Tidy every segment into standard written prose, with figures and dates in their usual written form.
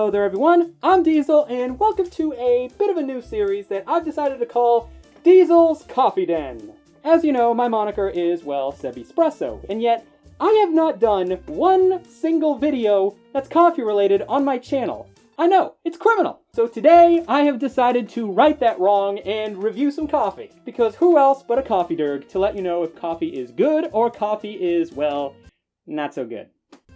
Hello there everyone, I'm Diesel and welcome to a bit of a new series that I've decided to call Diesel's Coffee Den. As you know, my moniker is, well, Sebespresso, and yet I have not done one single video that's coffee related on my channel. I know, it's criminal. So today I have decided to right that wrong and review some coffee. Because who else but a coffee derg to let you know if coffee is good or coffee is, well, not so good.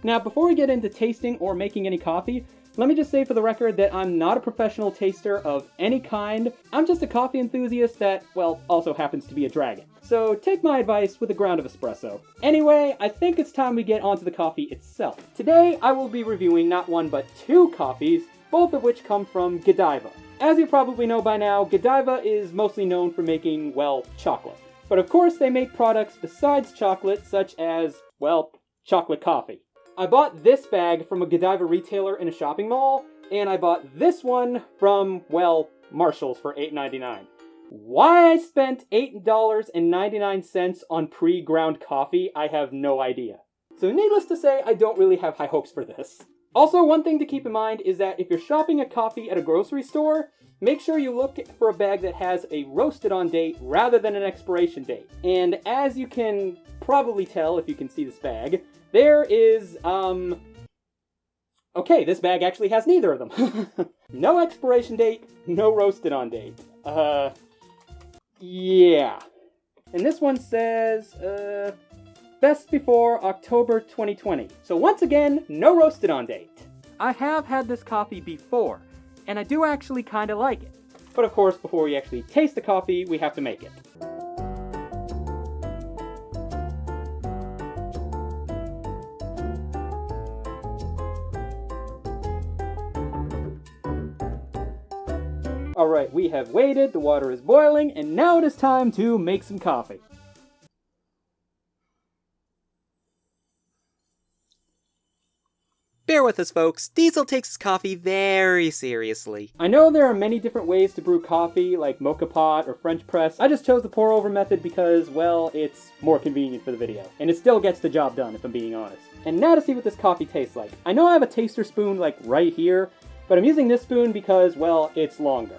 Now, before we get into tasting or making any coffee, let me just say for the record that I'm not a professional taster of any kind. I'm just a coffee enthusiast that, well, also happens to be a dragon. So take my advice with a ground of espresso. Anyway, I think it's time we get onto the coffee itself. Today, I will be reviewing not one but two coffees, both of which come from Godiva. As you probably know by now, Godiva is mostly known for making, well, chocolate. But of course, they make products besides chocolate, such as, well, chocolate coffee. I bought this bag from a Godiva retailer in a shopping mall, and I bought this one from, well, Marshall's for $8.99. Why I spent $8.99 on pre-ground coffee, I have no idea. So needless to say, I don't really have high hopes for this. Also, one thing to keep in mind is that if you're shopping a coffee at a grocery store, make sure you look for a bag that has a roasted on date rather than an expiration date. And as you can probably tell if you can see this bag, there is, okay, this bag actually has neither of them. No expiration date, no roasted on date. Yeah. And this one says, best before October 2020. So once again, no roasted on date. I have had this coffee before, and I do actually kind of like it. But of course, before we actually taste the coffee, we have to make it. Alright, we have waited, the water is boiling, and now it is time to make some coffee. Bear with us, folks. Diesel takes his coffee very seriously. I know there are many different ways to brew coffee, like mocha pot or French press. I just chose the pour-over method because, well, it's more convenient for the video. And it still gets the job done, if I'm being honest. And now to see what this coffee tastes like. I know I have a taster spoon, like, right here, but I'm using this spoon because, well, it's longer.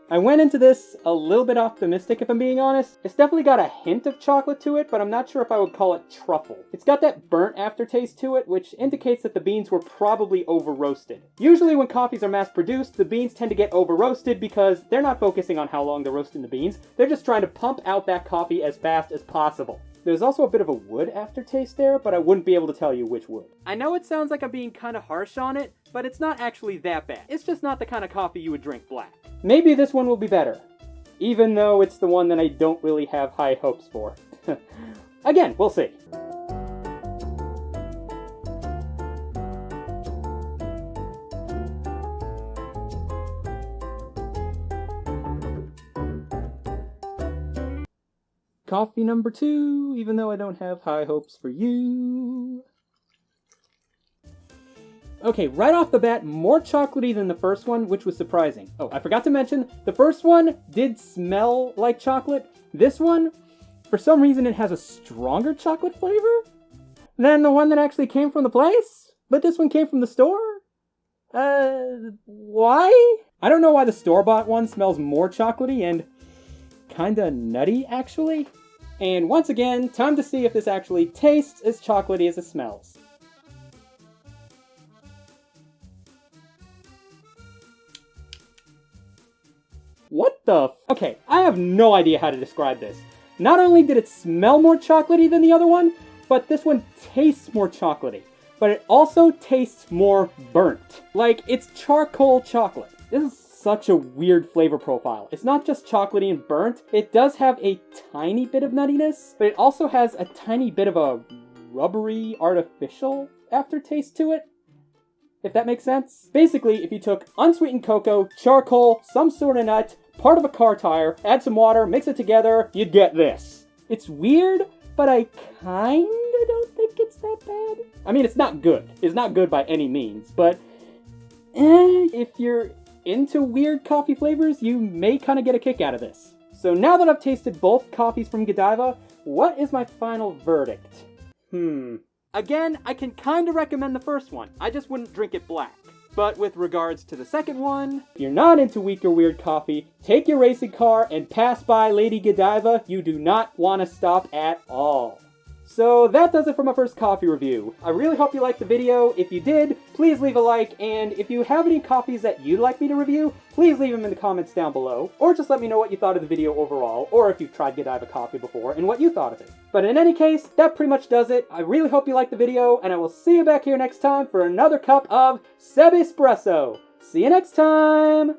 I went into this a little bit optimistic, if I'm being honest. It's definitely got a hint of chocolate to it, but I'm not sure if I would call it truffle. It's got that burnt aftertaste to it, which indicates that the beans were probably over-roasted. Usually when coffees are mass-produced, the beans tend to get over-roasted because they're not focusing on how long they're roasting the beans. They're just trying to pump out that coffee as fast as possible. There's also a bit of a wood aftertaste there, but I wouldn't be able to tell you which wood. I know it sounds like I'm being kind of harsh on it, but it's not actually that bad. It's just not the kind of coffee you would drink black. Maybe this one will be better, even though it's the one that I don't really have high hopes for. Again, we'll see. Coffee number 2, even though I don't have high hopes for you. Okay, right off the bat, more chocolatey than the first one, which was surprising. Oh, I forgot to mention, the first one did smell like chocolate. This one, for some reason, it has a stronger chocolate flavor than the one that actually came from the place. But this one came from the store? Why? I don't know why the store-bought one smells more chocolatey and kinda nutty, actually. And once again, time to see if this actually tastes as chocolatey as it smells. What the f- Okay, I have no idea how to describe this. Not only did it smell more chocolatey than the other one, but this one tastes more chocolatey. But it also tastes more burnt. Like, it's charcoal chocolate. This is such a weird flavor profile. It's not just chocolatey and burnt. It does have a tiny bit of nuttiness, but it also has a tiny bit of a rubbery, artificial aftertaste to it. If that makes sense. Basically, if you took unsweetened cocoa, charcoal, some sort of nut, part of a car tire, add some water, mix it together, you'd get this. It's weird, but I kinda don't think it's that bad. I mean, it's not good. It's not good by any means, but if you're into weird coffee flavors, you may kind of get a kick out of this. So now that I've tasted both coffees from Godiva, what is my final verdict? Again, I can kinda recommend the first one, I just wouldn't drink it black. But with regards to the second one, if you're not into weak or weird coffee, take your racing car and pass by Lady Godiva, you do not want to stop at all. So that does it for my first coffee review. I really hope you liked the video. If you did, please leave a like, and if you have any coffees that you'd like me to review, please leave them in the comments down below, or just let me know what you thought of the video overall, or if you've tried Godiva coffee before and what you thought of it. But in any case, that pretty much does it. I really hope you liked the video, and I will see you back here next time for another cup of Espresso. See you next time!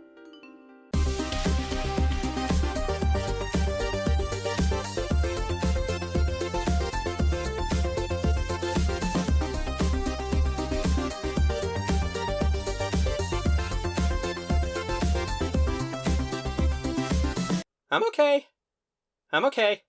I'm okay. I'm okay.